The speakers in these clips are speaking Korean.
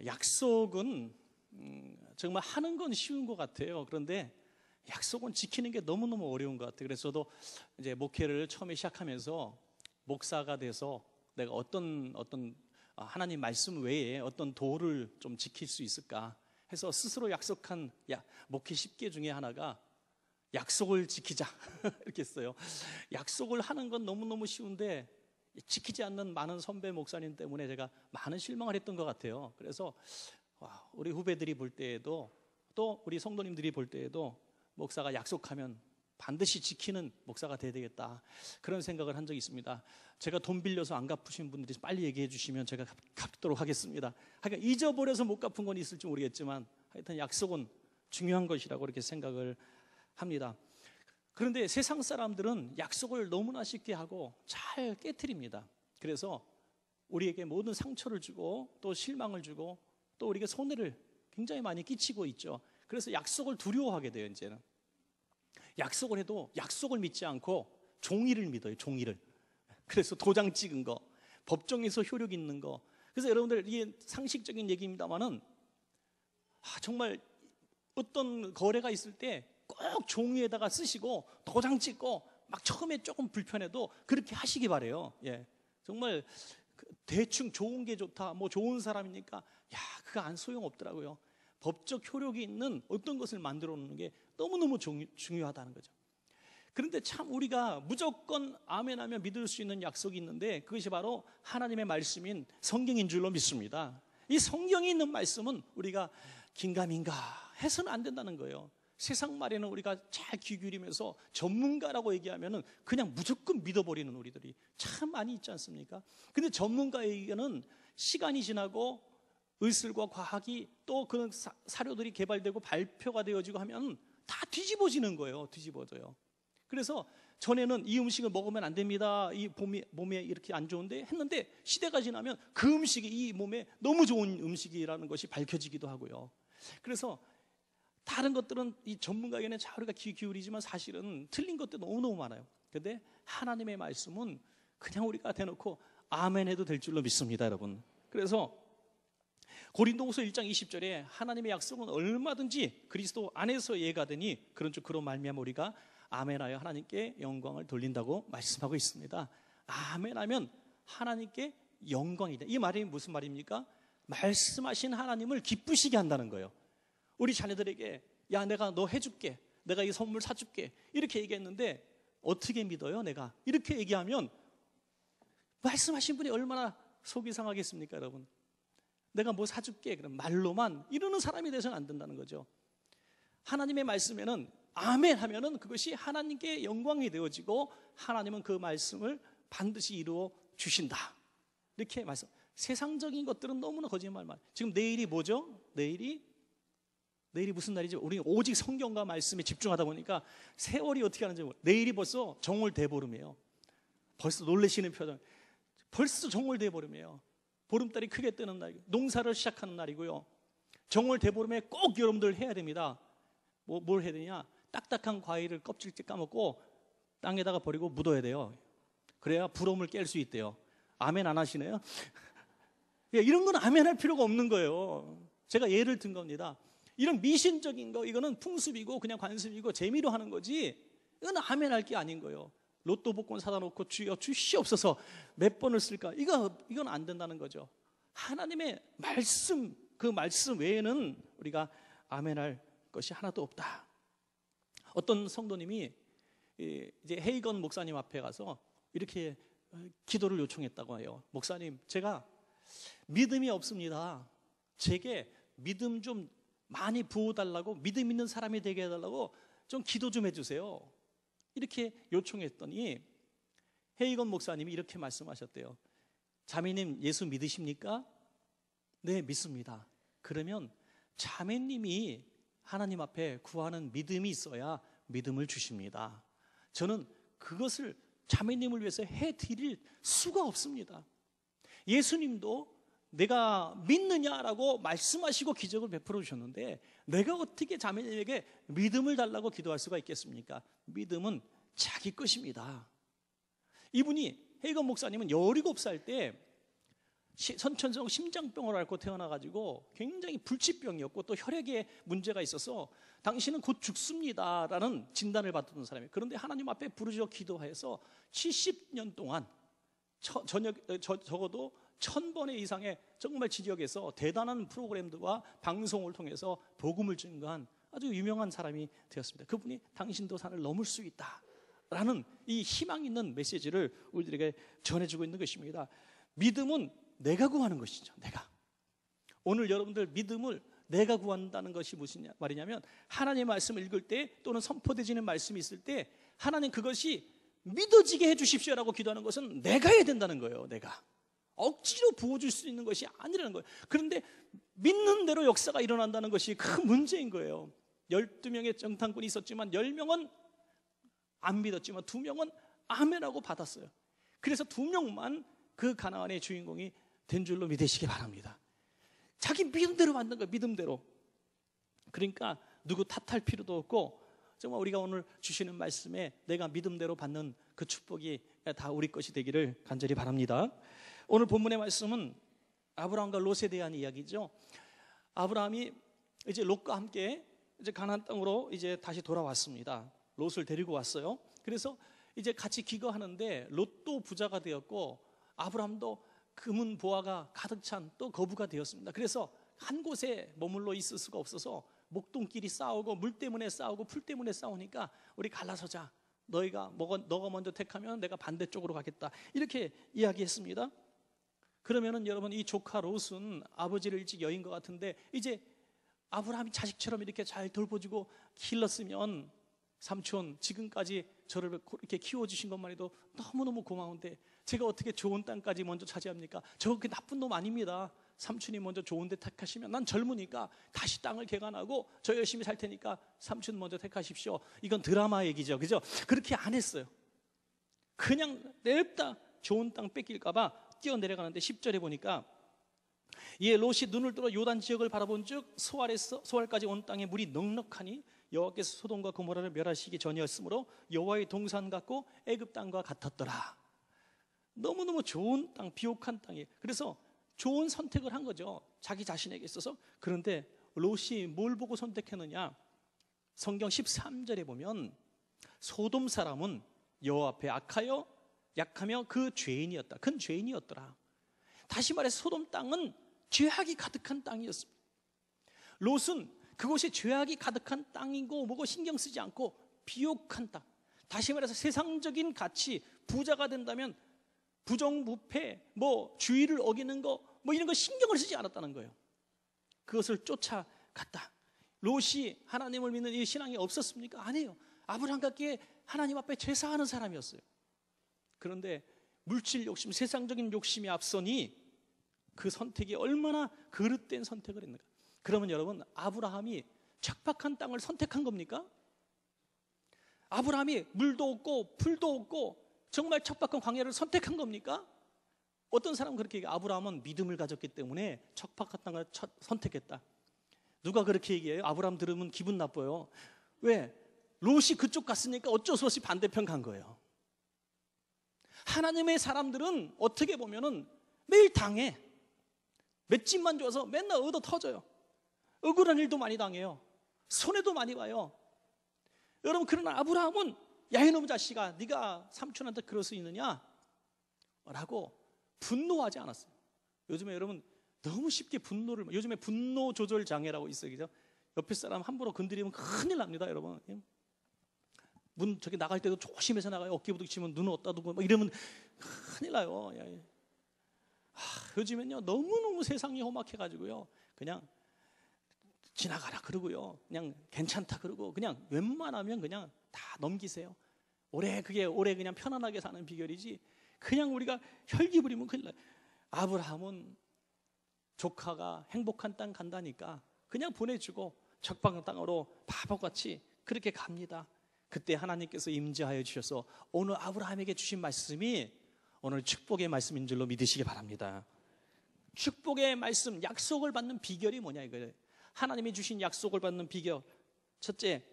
약속은 정말 하는 건 쉬운 것 같아요. 그런데 약속은 지키는 게 너무너무 어려운 것 같아요. 그래서 저도 이제 목회를 처음에 시작하면서 목사가 돼서 내가 어떤 하나님 말씀 외에 어떤 도를 좀 지킬 수 있을까 해서 스스로 약속한 목회 10개 중에 하나가 약속을 지키자 이렇게 했어요. 약속을 하는 건 너무너무 쉬운데 지키지 않는 많은 선배 목사님 때문에 제가 많은 실망을 했던 것 같아요. 그래서 우리 후배들이 볼 때에도 또 우리 성도님들이 볼 때에도 목사가 약속하면 반드시 지키는 목사가 돼야 되겠다, 그런 생각을 한 적이 있습니다. 제가 돈 빌려서 안 갚으신 분들이 빨리 얘기해 주시면 제가 갚도록 하겠습니다. 하여간 잊어버려서 못 갚은 건 있을지 모르겠지만 하여튼 약속은 중요한 것이라고 이렇게 생각을 합니다. 그런데 세상 사람들은 약속을 너무나 쉽게 하고 잘 깨트립니다. 그래서 우리에게 모든 상처를 주고 또 실망을 주고 또 우리에게 손해를 굉장히 많이 끼치고 있죠. 그래서 약속을 두려워하게 돼요. 이제는 약속을 해도 약속을 믿지 않고 종이를 믿어요. 종이를. 그래서 도장 찍은 거, 법정에서 효력 있는 거. 그래서 여러분들, 이게 상식적인 얘기입니다만은 정말 어떤 거래가 있을 때 꼭 종이에다가 쓰시고 도장 찍고 막 처음에 조금 불편해도 그렇게 하시기 바래요. 정말 대충 좋은 게 좋다, 뭐 좋은 사람이니까 그거 안 소용없더라고요. 법적 효력이 있는 어떤 것을 만들어 놓는 게 너무너무 중요하다는 거죠. 그런데 참 우리가 무조건 아멘하며 믿을 수 있는 약속이 있는데 그것이 바로 하나님의 말씀인 성경인 줄로 믿습니다. 이 성경에 있는 말씀은 우리가 긴가민가 해서는 안 된다는 거예요. 세상 말에는 우리가 잘 귀 기울이면서 전문가라고 얘기하면은 그냥 무조건 믿어버리는 우리들이 참 많이 있지 않습니까? 근데 전문가에게는 시간이 지나고 의술과 과학이 또 그런 사료들이 개발되고 발표가 되어지고 하면 다 뒤집어지는 거예요. 뒤집어져요. 그래서 전에는 이 음식을 먹으면 안 됩니다, 이 몸에 이렇게 안 좋은데 했는데 시대가 지나면 그 음식이 이 몸에 너무 좋은 음식이라는 것이 밝혀지기도 하고요. 그래서 다른 것들은 이 전문가에게는 잘 우리가 귀 기울이지만 사실은 틀린 것도 너무너무 많아요. 그런데 하나님의 말씀은 그냥 우리가 대놓고 아멘 해도 될 줄로 믿습니다, 여러분. 그래서 고린도후서 1장 20절에 하나님의 약속은 얼마든지 그리스도 안에서 예가되니 그런 말미암아 우리가 아멘하여 하나님께 영광을 돌린다고 말씀하고 있습니다. 아멘하면 하나님께 영광이다. 이 말이 무슨 말입니까? 말씀하신 하나님을 기쁘시게 한다는 거예요. 우리 자녀들에게 내가 너 해줄게, 내가 이 선물 사줄게 이렇게 얘기했는데 어떻게 믿어요? 내가 이렇게 얘기하면 말씀하신 분이 얼마나 속이 상하겠습니까, 여러분? 내가 뭐 사줄게 그럼 말로만 이러는 사람이 돼서는 안 된다는 거죠. 하나님의 말씀에는 아멘 하면은 그것이 하나님께 영광이 되어지고 하나님은 그 말씀을 반드시 이루어 주신다, 이렇게 말씀. 세상적인 것들은 너무나 거짓말만. 지금 내일이 뭐죠? 내일이 무슨 날이죠? 우리 오직 성경과 말씀에 집중하다 보니까 세월이 어떻게 하는지 모르겠어요. 내일이 벌써 정월 대보름이에요. 벌써 놀라시는 표정. 벌써 정월 대보름이에요. 보름달이 크게 뜨는 날, 농사를 시작하는 날이고요. 정월 대보름에 꼭 여러분들 해야 됩니다. 뭘 해야 되냐? 딱딱한 과일을 껍질째 까먹고 땅에다가 버리고 묻어야 돼요. 그래야 부러움을 깰 수 있대요. 아멘 안 하시네요? 이런 건 아멘할 필요가 없는 거예요. 제가 예를 든 겁니다. 이런 미신적인 거, 이거는 풍습이고 그냥 관습이고 재미로 하는 거지 이건 아멘할 게 아닌 거예요. 로또 복권 사다 놓고 주여 주시옵소서 몇 번을 쓸까? 이건 안 된다는 거죠. 하나님의 말씀, 그 말씀 외에는 우리가 아멘할 것이 하나도 없다. 어떤 성도님이 이제 헤이건 목사님 앞에 가서 이렇게 기도를 요청했다고 해요. 목사님, 제가 믿음이 없습니다. 제게 믿음 좀 많이 부어달라고, 믿음 있는 사람이 되게 해달라고 좀 기도 좀 해주세요. 이렇게 요청했더니 헤이건 목사님이 이렇게 말씀하셨대요. 자매님, 예수 믿으십니까? 네, 믿습니다. 그러면 자매님이 하나님 앞에 구하는 믿음이 있어야 믿음을 주십니다. 저는 그것을 자매님을 위해서 해드릴 수가 없습니다. 예수님도 내가 믿느냐라고 말씀하시고 기적을 베풀어 주셨는데 내가 어떻게 자매님에게 믿음을 달라고 기도할 수가 있겠습니까? 믿음은 자기 것입니다. 이분이 헤이건 목사님은 17살 때 선천성 심장병을 앓고 태어나가지고 굉장히 불치병이었고 또 혈액에 문제가 있어서 당신은 곧 죽습니다라는 진단을 받던 사람이에요. 그런데 하나님 앞에 부르짖어 기도해서 70년 동안 적어도 1000번의 이상의 정말 지역에서 대단한 프로그램들과 방송을 통해서 복음을 증거한 아주 유명한 사람이 되었습니다. 그분이 당신도 산을 넘을 수 있다라는 이 희망 있는 메시지를 우리들에게 전해주고 있는 것입니다. 믿음은 내가 구하는 것이죠. 내가. 오늘 여러분들 믿음을 내가 구한다는 것이 무슨 말이냐면 하나님의 말씀을 읽을 때 또는 선포되지는 말씀이 있을 때 하나님 그것이 믿어지게 해주십시오라고 기도하는 것은 내가 해야 된다는 거예요. 내가 억지로 부어줄 수 있는 것이 아니라는 거예요. 그런데 믿는 대로 역사가 일어난다는 것이 큰 문제인 거예요. 12명의 정탐꾼이 있었지만 10명은 안 믿었지만 2명은 아멘하고 받았어요. 그래서 2명만 그 가나안의 주인공이 된 줄로 믿으시기 바랍니다. 자기 믿음대로 만든 거예요. 믿음대로. 그러니까 누구 탓할 필요도 없고 정말 우리가 오늘 주시는 말씀에 내가 믿음대로 받는 그 축복이 다 우리 것이 되기를 간절히 바랍니다. 오늘 본문의 말씀은 아브라함과 롯에 대한 이야기죠. 아브라함이 이제 롯과 함께 이제 가나안 땅으로 이제 다시 돌아왔습니다. 롯을 데리고 왔어요. 그래서 이제 같이 기거하는데 롯도 부자가 되었고 아브라함도 금은 보화가 가득 찬 또 거부가 되었습니다. 그래서 한 곳에 머물러 있을 수가 없어서 목동끼리 싸우고 물 때문에 싸우고 풀 때문에 싸우니까 우리 갈라서자. 너가 먼저 택하면 내가 반대쪽으로 가겠다. 이렇게 이야기했습니다. 그러면은 여러분 이 조카 롯은 아버지를 일찍 여인 것 같은데 이제 아브라함이 자식처럼 이렇게 잘 돌보주고 길렀으면 삼촌 지금까지 저를 이렇게 키워주신 것만 해도 너무너무 고마운데 제가 어떻게 좋은 땅까지 먼저 차지합니까? 저 그렇게 나쁜 놈 아닙니다. 삼촌이 먼저 좋은 데 택하시면 난 젊으니까 다시 땅을 개간하고 저 열심히 살 테니까 삼촌 먼저 택하십시오. 이건 드라마 얘기죠. 그죠? 그렇게 안 했어요. 그냥 냅다 좋은 땅 뺏길까 봐 뛰어내려가는데 10절에 보니까 예, 롯이 눈을 들어 요단 지역을 바라본 즉 소알까지 온 땅에 물이 넉넉하니 여호와께서 소돔과 고모라를 멸하시기 전이었으므로 여호와의 동산 같고 애굽 땅과 같았더라. 너무너무 좋은 땅, 비옥한 땅이에요. 그래서 좋은 선택을 한 거죠. 자기 자신에게 있어서. 그런데 롯이 뭘 보고 선택했느냐? 성경 13절에 보면 소돔 사람은 여호와 앞에 약하며 그 죄인이었다. 큰 죄인이었더라. 다시 말해서 소돔 땅은 죄악이 가득한 땅이었습니다. 롯은 그곳이 죄악이 가득한 땅이고 뭐고 신경 쓰지 않고 비옥한 땅. 다시 말해서 세상적인 가치, 부자가 된다면 부정부패, 주의를 어기는 거, 이런 거 신경을 쓰지 않았다는 거예요. 그것을 쫓아갔다. 롯이 하나님을 믿는 이 신앙이 없었습니까? 아니에요. 아브라함과 함께 하나님 앞에 제사하는 사람이었어요. 그런데 물질 욕심, 세상적인 욕심이 앞서니 그 선택이 얼마나 그릇된 선택을 했는가. 그러면 여러분, 아브라함이 척박한 땅을 선택한 겁니까? 아브라함이 물도 없고 풀도 없고 정말 척박한 광야를 선택한 겁니까? 어떤 사람은 그렇게 얘기해요. 아브라함은 믿음을 가졌기 때문에 척박한 땅을 선택했다. 누가 그렇게 얘기해요? 아브라함 들으면 기분 나빠요. 왜? 롯이 그쪽 갔으니까 어쩔 수 없이 반대편 간 거예요. 하나님의 사람들은 어떻게 보면은 매일 당해. 맷집만 줘서 맨날 얻어 터져요. 억울한 일도 많이 당해요. 손해도 많이 봐요. 여러분, 그러나 아브라함은 야 이놈 자식아, 네가 삼촌한테 그럴 수 있느냐? 라고 분노하지 않았어요. 요즘에 여러분 너무 쉽게 요즘에 분노 조절 장애라고 있어요. 그죠? 옆에 사람 함부로 건드리면 큰일 납니다, 여러분. 문 저기 나갈 때도 조심해서 나가요. 어깨 부딪히면 눈 어디다 두고 이러면 큰일 나요. 요즘엔요 너무너무 세상이 험악해가지고요 그냥 지나가라 그러고요, 그냥 괜찮다 그러고 그냥 웬만하면 그냥 다 넘기세요. 올해 그냥 편안하게 사는 비결이지 그냥 우리가 혈기 부리면 큰일 나요. 아브라함은 조카가 행복한 땅 간다니까 그냥 보내주고 적방한 땅으로 바보같이 그렇게 갑니다. 그때 하나님께서 임재하여 주셔서 오늘 아브라함에게 주신 말씀이 오늘 축복의 말씀인 줄로 믿으시기 바랍니다. 축복의 말씀, 약속을 받는 비결이 뭐냐 이거예요. 하나님이 주신 약속을 받는 비결, 첫째,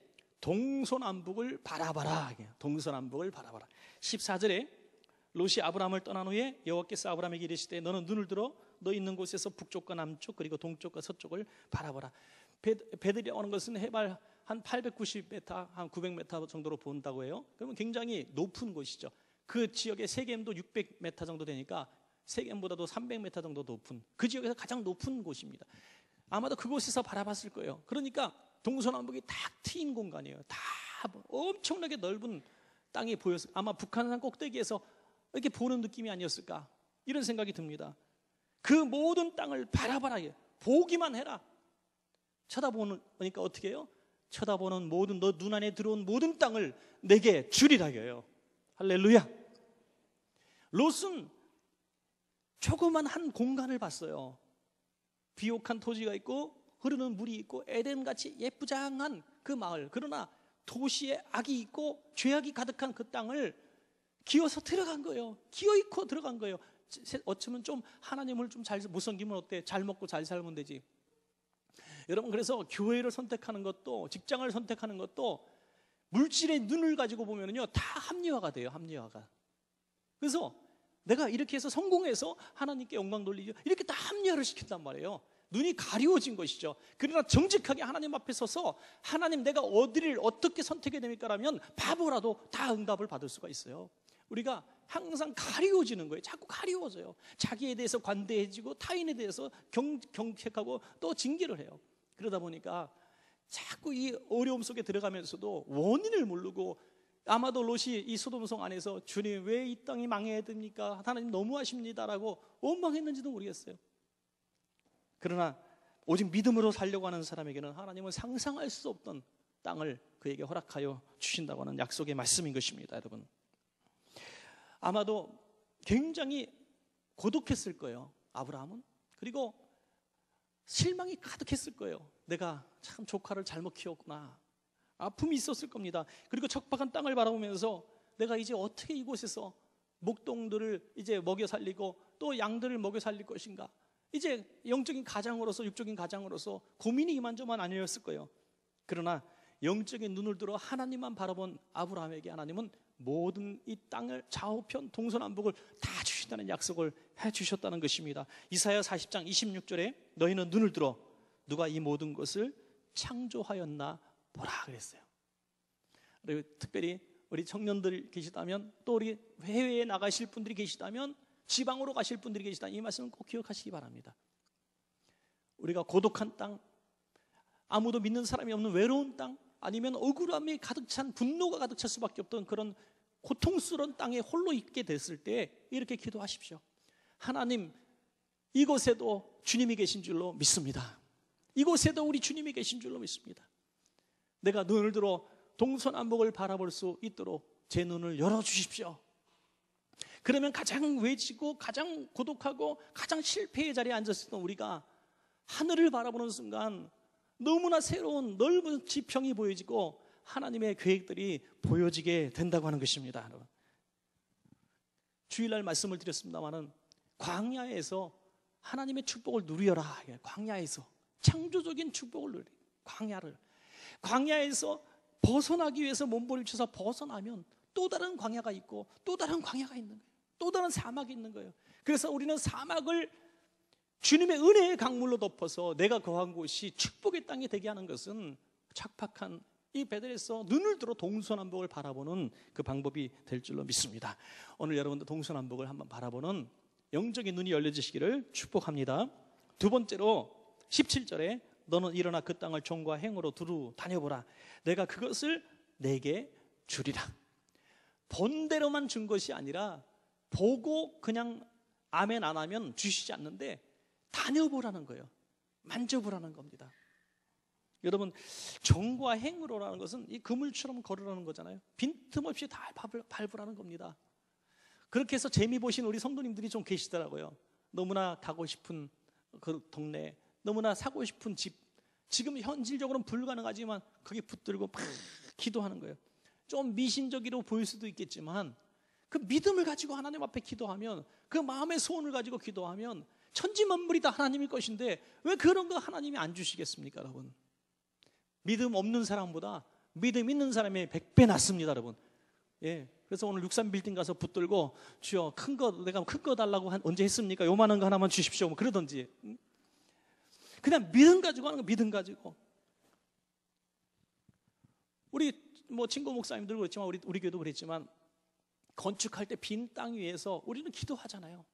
동서남북을 바라봐라. 동서남북을 바라봐라. 14절에 롯이 아브라함을 떠난 후에 여호와께서 아브라함에게 이르시되 너는 눈을 들어 너 있는 곳에서 북쪽과 남쪽 그리고 동쪽과 서쪽을 바라보라. 베들이라고 하는 것은 해발 한 890m, 한 900m 정도로 본다고 해요. 그러면 굉장히 높은 곳이죠. 그 지역의 세겜도 600m 정도 되니까 세겜보다도 300m 정도 높은, 그 지역에서 가장 높은 곳입니다. 아마도 그곳에서 바라봤을 거예요. 그러니까 동서남북이 탁 트인 공간이에요. 다 엄청나게 넓은 땅이 보였어요. 아마 북한산 꼭대기에서 이렇게 보는 느낌이 아니었을까, 이런 생각이 듭니다. 그 모든 땅을 바라봐라, 보기만 해라. 쳐다보니까 어떻게 해요? 쳐다보는 모든, 너 눈 안에 들어온 모든 땅을 내게 주리라 해요. 할렐루야. 롯은 조그만 한 공간을 봤어요. 비옥한 토지가 있고 흐르는 물이 있고 에덴같이 예쁘장한 그 마을. 그러나 도시에 악이 있고 죄악이 가득한 그 땅을 기어서 들어간 거예요. 기어있고 들어간 거예요. 어쩌면 좀 하나님을 좀 잘 못 섬기면 어때? 잘 먹고 잘 살면 되지. 여러분, 그래서 교회를 선택하는 것도, 직장을 선택하는 것도 물질의 눈을 가지고 보면은요, 다 합리화가 돼요. 합리화가. 그래서 내가 이렇게 해서 성공해서 하나님께 영광 돌리죠, 이렇게 다 합리화를 시킨단 말이에요. 눈이 가리워진 것이죠. 그러나 정직하게 하나님 앞에 서서, 하나님, 내가 어디를 어떻게 선택해야 됩니까? 라면 바보라도 다 응답을 받을 수가 있어요. 우리가 항상 가리워지는 거예요. 자꾸 가리워져요. 자기에 대해서 관대해지고 타인에 대해서 경책하고 또 징계를 해요. 그러다 보니까 자꾸 이 어려움 속에 들어가면서도 원인을 모르고, 아마도 롯이 이 소돔성 안에서 주님, 왜 이 땅이 망해야 됩니까? 하나님 너무하십니다라고 원망했는지도 모르겠어요. 그러나 오직 믿음으로 살려고 하는 사람에게는 하나님은 상상할 수 없던 땅을 그에게 허락하여 주신다고 하는 약속의 말씀인 것입니다. 여러분, 아마도 굉장히 고독했을 거예요, 아브라함은. 그리고 실망이 가득했을 거예요. 내가 참 조카를 잘못 키웠구나. 아픔이 있었을 겁니다. 그리고 척박한 땅을 바라보면서 내가 이제 어떻게 이곳에서 목동들을 이제 먹여 살리고 또 양들을 먹여 살릴 것인가. 이제 영적인 가장으로서, 육적인 가장으로서 고민이 이만저만 아니었을 거예요. 그러나 영적인 눈을 들어 하나님만 바라본 아브라함에게 하나님은 모든 이 땅을, 좌우편 동서남북을 다 주신다는 약속을 해주셨다는 것입니다. 이사야 40장 26절에 너희는 눈을 들어 누가 이 모든 것을 창조하였나 보라 그랬어요. 그리고 특별히 우리 청년들 계시다면, 또 우리 해외에 나가실 분들이 계시다면, 지방으로 가실 분들이 계시다면 이 말씀을 꼭 기억하시기 바랍니다. 우리가 고독한 땅, 아무도 믿는 사람이 없는 외로운 땅, 아니면 억울함이 가득 찬, 분노가 가득 찰 수밖에 없던 그런 고통스러운 땅에 홀로 있게 됐을 때 이렇게 기도하십시오. 하나님, 이곳에도 주님이 계신 줄로 믿습니다. 이곳에도 우리 주님이 계신 줄로 믿습니다. 내가 눈을 들어 동서남북을 바라볼 수 있도록 제 눈을 열어주십시오. 그러면 가장 외지고 가장 고독하고 가장 실패의 자리에 앉았었던 우리가 하늘을 바라보는 순간 너무나 새로운 넓은 지평이 보여지고 하나님의 계획들이 보여지게 된다고 하는 것입니다. 여러분, 주일날 말씀을 드렸습니다마는 광야에서 하나님의 축복을 누리어라. 광야에서 창조적인 축복을 누리. 광야에서 벗어나기 위해서 몸부림쳐서 벗어나면 또 다른 광야가 있고 또 다른 광야가 있는 거예요. 또 다른 사막이 있는 거예요. 그래서 우리는 사막을 주님의 은혜의 강물로 덮어서 내가 거한 곳이 축복의 땅이 되게 하는 것은 척박한 이 베들에서 눈을 들어 동서남북을 바라보는 그 방법이 될 줄로 믿습니다. 오늘 여러분들 동서남북을 한번 바라보는 영적인 눈이 열려지시기를 축복합니다. 두 번째로 17절에 너는 일어나 그 땅을 종과 행으로 두루 다녀보라. 내가 그것을 내게 주리라. 본대로만 준 것이 아니라 보고 그냥 아멘 안 하면 주시지 않는데 다녀보라는 거예요. 만져보라는 겁니다. 여러분, 정과 행으로라는 것은 이 그물처럼 걸으라는 거잖아요. 빈틈없이 다 밟으라는 겁니다. 그렇게 해서 재미 보신 우리 성도님들이 좀 계시더라고요. 너무나 가고 싶은 그 동네, 너무나 사고 싶은 집, 지금 현실적으로는 불가능하지만 거기 붙들고 막 기도하는 거예요. 좀 미신적으로 보일 수도 있겠지만 그 믿음을 가지고 하나님 앞에 기도하면, 그 마음의 소원을 가지고 기도하면 천지만물이 다 하나님일 것인데 왜 그런 거 하나님이 안 주시겠습니까, 여러분? 믿음 없는 사람보다 믿음 있는 사람이 100배 낫습니다, 여러분. 예, 그래서 오늘 63 빌딩 가서 붙들고 주여 큰 거 내가 큰 거 달라고 언제 했습니까? 요만한 거 하나만 주십시오. 뭐 그러든지. 그냥 믿음 가지고 하는 거, 믿음 가지고. 우리 뭐 친구 목사님들 그렇지만 우리 교회도 그랬지만 건축할 때 빈 땅 위에서 우리는 기도하잖아요.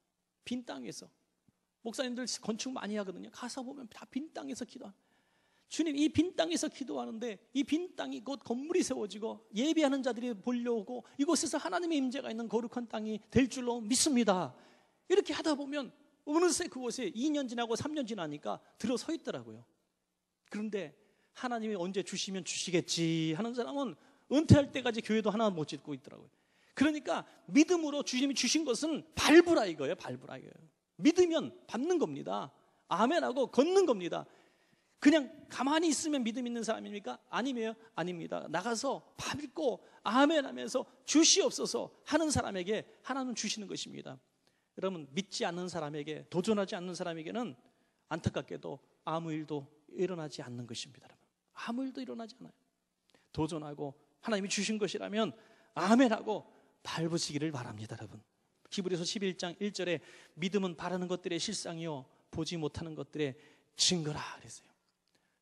빈 땅 위에서. 목사님들 건축 많이 하거든요. 가서 보면 다 빈 땅에서 기도하는. 주님, 이 빈 땅에서 기도하는데 이 빈 땅이 곧 건물이 세워지고 예배하는 자들이 몰려오고 이곳에서 하나님의 임재가 있는 거룩한 땅이 될 줄로 믿습니다. 이렇게 하다 보면 어느새 그곳에 2년 지나고 3년 지나니까 들어서 있더라고요. 그런데 하나님이 언제 주시면 주시겠지 하는 사람은 은퇴할 때까지 교회도 하나 못 짓고 있더라고요. 그러니까 믿음으로 주님이 주신 것은 밟으라 이거예요. 밟으라 이거예요. 믿으면 밟는 겁니다. 아멘하고 걷는 겁니다. 그냥 가만히 있으면 믿음 있는 사람입니까? 아니면 아닙니다. 나가서 밟고 아멘하면서 주시옵소서 하는 사람에게 하나님은 주시는 것입니다. 여러분, 믿지 않는 사람에게, 도전하지 않는 사람에게는 안타깝게도 아무 일도 일어나지 않는 것입니다. 여러분. 아무 일도 일어나지 않아요. 도전하고 하나님이 주신 것이라면 아멘하고 밟으시기를 바랍니다. 여러분. 히브리서 11장 1절에 믿음은 바라는 것들의 실상이요 보지 못하는 것들의 증거라 그랬어요.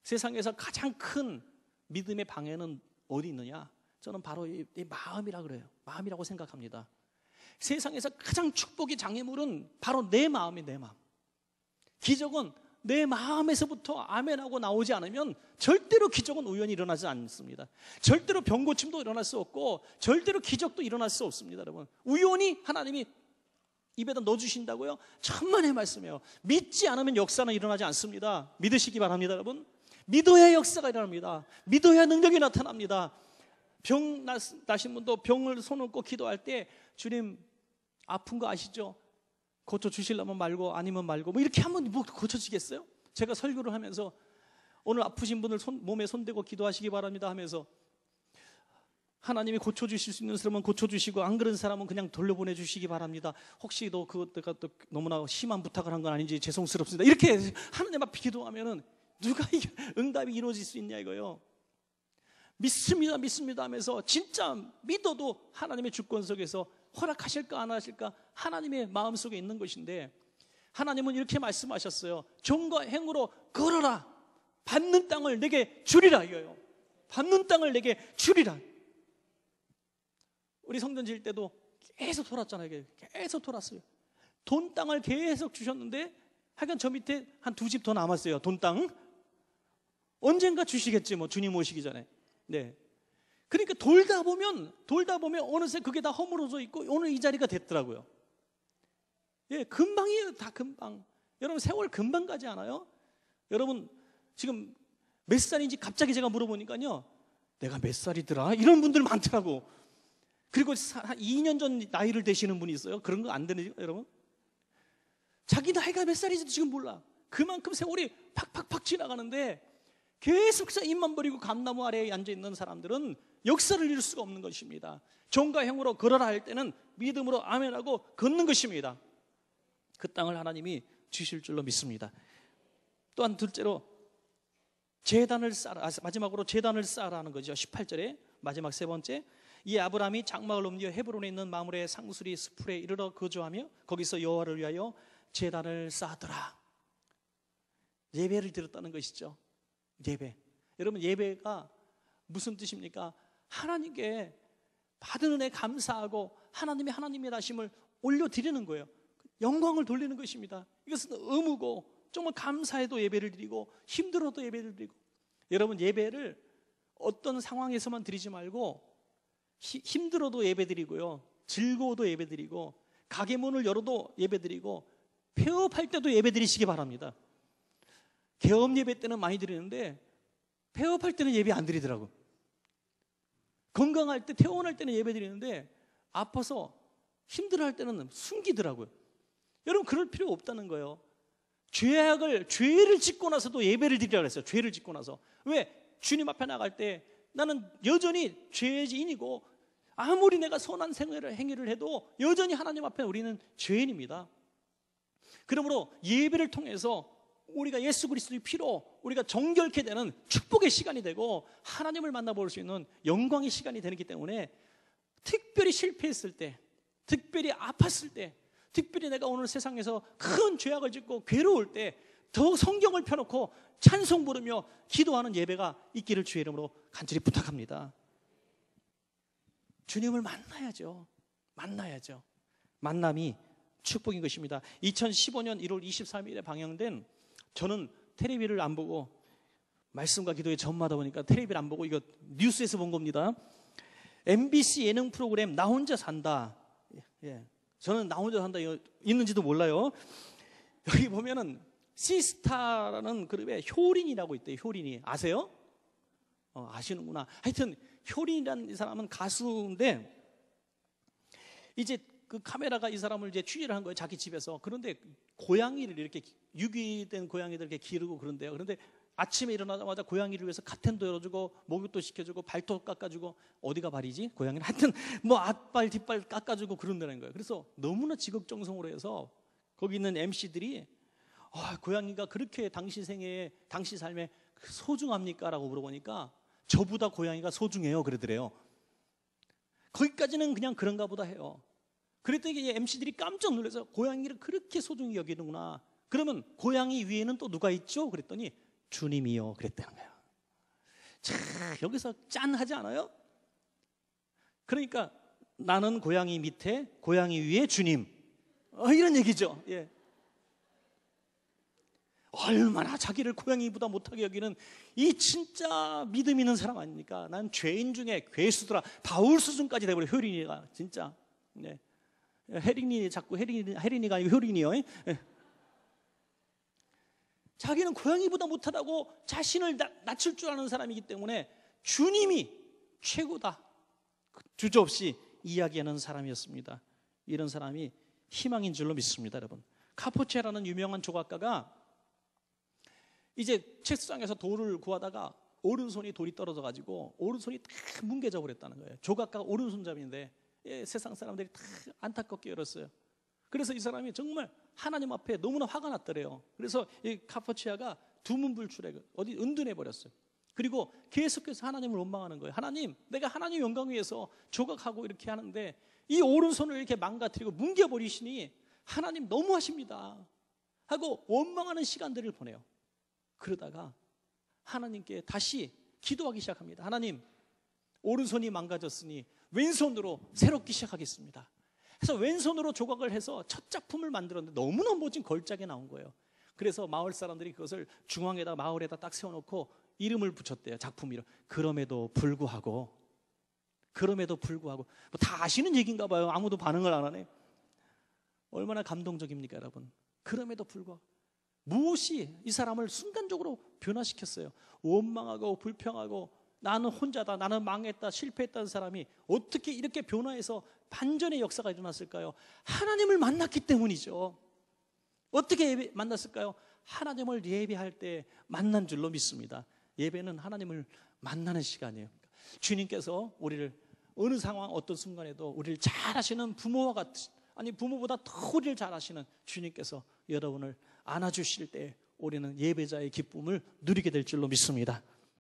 세상에서 가장 큰 믿음의 방해는 어디 있느냐? 저는 바로 이 마음이라 그래요. 마음이라고 생각합니다. 세상에서 가장 축복의 장애물은 바로 내 마음이 내 마음. 기적은 내 마음에서부터 아멘하고 나오지 않으면 절대로 기적은 우연히 일어나지 않습니다. 절대로 병고침도 일어날 수 없고 절대로 기적도 일어날 수 없습니다. 여러분, 우연히 하나님이 입에다 넣어주신다고요? 천만의 말씀이에요. 믿지 않으면 역사는 일어나지 않습니다. 믿으시기 바랍니다. 여러분, 믿어야 역사가 일어납니다. 믿어야 능력이 나타납니다. 병 나신 분도 병을 손 얹고 기도할 때 주님 아픈 거 아시죠? 고쳐주시려면 말고 아니면 말고 뭐 이렇게 하면 뭐 고쳐지겠어요? 제가 설교를 하면서 오늘 아프신 분을 몸에 손대고 기도하시기 바랍니다 하면서 하나님이 고쳐주실 수 있는 사람은 고쳐주시고 안 그런 사람은 그냥 돌려보내주시기 바랍니다. 혹시 그것가 또 너무나 심한 부탁을 한 건 아닌지 죄송스럽습니다. 이렇게 하나님 앞에 기도하면은 누가 응답이 이루어질 수 있냐 이거요. 믿습니다 믿습니다 하면서 진짜 믿어도 하나님의 주권 속에서 허락하실까 안 하실까 하나님의 마음속에 있는 것인데 하나님은 이렇게 말씀하셨어요. 종과 행으로 걸어라. 밟는 땅을 내게 주리라 이거예요. 밟는 땅을 내게 주리라. 우리 성전 지을 때도 계속 돌았잖아요. 계속 돌았어요. 돈 땅을 계속 주셨는데 하여간 저 밑에 한 2집 더 남았어요. 돈 땅. 언젠가 주시겠지 뭐 주님 오시기 전에. 네. 그러니까 돌다 보면 어느새 그게 다 허물어져 있고 오늘 이 자리가 됐더라고요. 예, 금방이에요. 다 금방. 여러분 세월 금방 가지 않아요? 여러분 지금 몇 살인지 갑자기 제가 물어보니까요. 내가 몇 살이더라? 이런 분들 많더라고. 그리고 한 2년 전 나이를 대시는 분이 있어요. 그런 거 안 되는 여러분? 자기 나이가 몇 살인지도 지금 몰라. 그만큼 세월이 팍팍팍 지나가는데 계속해서 입만 버리고 감나무 아래에 앉아있는 사람들은 역사를 이룰 수가 없는 것입니다. 종과 행으로 걸어라 할 때는 믿음으로 아멘하고 걷는 것입니다. 그 땅을 하나님이 주실 줄로 믿습니다. 또한 둘째로 제단을 쌓아, 마지막으로 제단을 쌓으라는 거죠. 18절에 마지막 세 번째, 이 아브라함이 장막을 옮겨 헤브론에 있는 마므레 상수리 스풀에 이르러 거주하며 거기서 여호와를 위하여 제단을 쌓았더라. 예배를 드렸다는 것이죠. 예배. 여러분 예배가 무슨 뜻입니까? 하나님께 받은 은혜 감사하고 하나님의 나심을 올려드리는 거예요. 영광을 돌리는 것입니다. 이것은 의무고 정말 감사해도 예배를 드리고 힘들어도 예배를 드리고. 여러분 예배를 어떤 상황에서만 드리지 말고 힘들어도 예배 드리고요, 즐거워도 예배 드리고, 가게 문을 열어도 예배 드리고, 폐업할 때도 예배 드리시기 바랍니다. 개업 예배 때는 많이 드리는데 폐업할 때는 예배 안 드리더라고요. 건강할 때, 퇴원할 때는 예배 드리는데 아파서 힘들어할 때는 숨기더라고요. 여러분 그럴 필요 없다는 거예요. 죄를 짓고 나서도 예배를 드리라고 했어요. 죄를 짓고 나서. 왜? 주님 앞에 나갈 때 나는 여전히 죄인이고 아무리 내가 선한 행위를 해도 여전히 하나님 앞에 우리는 죄인입니다. 그러므로 예배를 통해서 우리가 예수 그리스도의 피로 우리가 정결케 되는 축복의 시간이 되고 하나님을 만나볼 수 있는 영광의 시간이 되기 때문에 특별히 실패했을 때, 특별히 아팠을 때, 특별히 내가 오늘 세상에서 큰 죄악을 짓고 괴로울 때 더 성경을 펴놓고 찬송 부르며 기도하는 예배가 있기를 주의 이름으로 간절히 부탁합니다. 주님을 만나야죠. 만나야죠. 만남이 축복인 것입니다. 2015년 1월 23일에 방영된, 저는 텔레비를 안 보고 말씀과 기도의 전마다 보니까 텔레비를 안 보고 이거 뉴스에서 본 겁니다. MBC 예능 프로그램 나 혼자 산다. 예. 저는 나 혼자 산다 이거 있는지도 몰라요. 여기 보면은 시스타라는 그룹에 효린이라고 있대요. 효린이 아세요? 아시는구나. 하여튼 효린이라는 이 사람은 가수인데 이제 그 카메라가 이 사람을 이제 취재를 한 거예요. 자기 집에서. 그런데 고양이를 이렇게 유기된 고양이들 이렇게 기르고 그런데요. 그런데 아침에 일어나자마자 고양이를 위해서 카텐도 열어주고 목욕도 시켜주고 발톱 깎아주고, 어디가 발이지? 고양이는 하여튼 뭐 앞발 뒷발 깎아주고 그런다는 거예요. 그래서 너무나 지극정성으로 해서 거기 있는 MC들이 고양이가 그렇게 당시 생애에 당시 삶에 소중합니까? 라고 물어보니까 저보다 고양이가 소중해요 그러더래요. 거기까지는 그냥 그런가 보다 해요. 그랬더니 MC들이 깜짝 놀라서 고양이를 그렇게 소중히 여기는구나. 그러면 고양이 위에는 또 누가 있죠? 그랬더니 주님이요 그랬다는 거예요. 자, 여기서 짠 하지 않아요? 그러니까 나는 고양이 밑에, 고양이 위에 주님, 이런 얘기죠. 예. 얼마나 자기를 고양이보다 못하게 여기는 이 진짜 믿음 있는 사람 아닙니까? 난 죄인 중에 괴수더라. 바울 수준까지 돼버려. 효린이가 진짜. 네. 혜린이 자꾸 혜린이가 아니고 효린이요. 예. 자기는 고양이보다 못하다고 자신을 낮출 줄 아는 사람이기 때문에 주님이 최고다 주저없이 이야기하는 사람이었습니다. 이런 사람이 희망인 줄로 믿습니다. 여러분, 카포체라는 유명한 조각가가 이제 책상에서 돌을 구하다가 오른손이 돌이 떨어져 가지고 오른손이 다 뭉개져 버렸다는 거예요. 조각가가 오른손잡이인데 세상 사람들이 다 안타깝게 열었어요. 그래서 이 사람이 정말 하나님 앞에 너무나 화가 났더래요. 그래서 이 카포치아가 두문불출해 어디 은둔해 버렸어요. 그리고 계속해서 하나님을 원망하는 거예요. 하나님, 내가 하나님 영광 위해서 조각하고 이렇게 하는데 이 오른손을 이렇게 망가뜨리고 뭉개버리시니 하나님 너무하십니다 하고 원망하는 시간들을 보내요. 그러다가 하나님께 다시 기도하기 시작합니다. 하나님, 오른손이 망가졌으니 왼손으로 새롭게 시작하겠습니다. 그래서 왼손으로 조각을 해서 첫 작품을 만들었는데 너무나 멋진 걸작이 나온 거예요. 그래서 마을 사람들이 그것을 중앙에다, 마을에다 딱 세워놓고 이름을 붙였대요. 작품 이름. 그럼에도 불구하고 뭐 다 아시는 얘기인가 봐요. 아무도 반응을 안 하네. 얼마나 감동적입니까 여러분. 그럼에도 불구하고 무엇이 이 사람을 순간적으로 변화시켰어요. 원망하고 불평하고 나는 혼자다, 나는 망했다, 실패했다는 사람이 어떻게 이렇게 변화해서 반전의 역사가 일어났을까요? 하나님을 만났기 때문이죠. 어떻게 만났을까요? 하나님을 예배할 때 만난 줄로 믿습니다. 예배는 하나님을 만나는 시간이에요. 주님께서 우리를 어느 상황, 어떤 순간에도 우리를 잘 아시는 부모와 같은, 아니 부모보다 더 우리를 잘 아시는 주님께서 여러분을 안아주실 때 우리는 예배자의 기쁨을 누리게 될 줄로 믿습니다.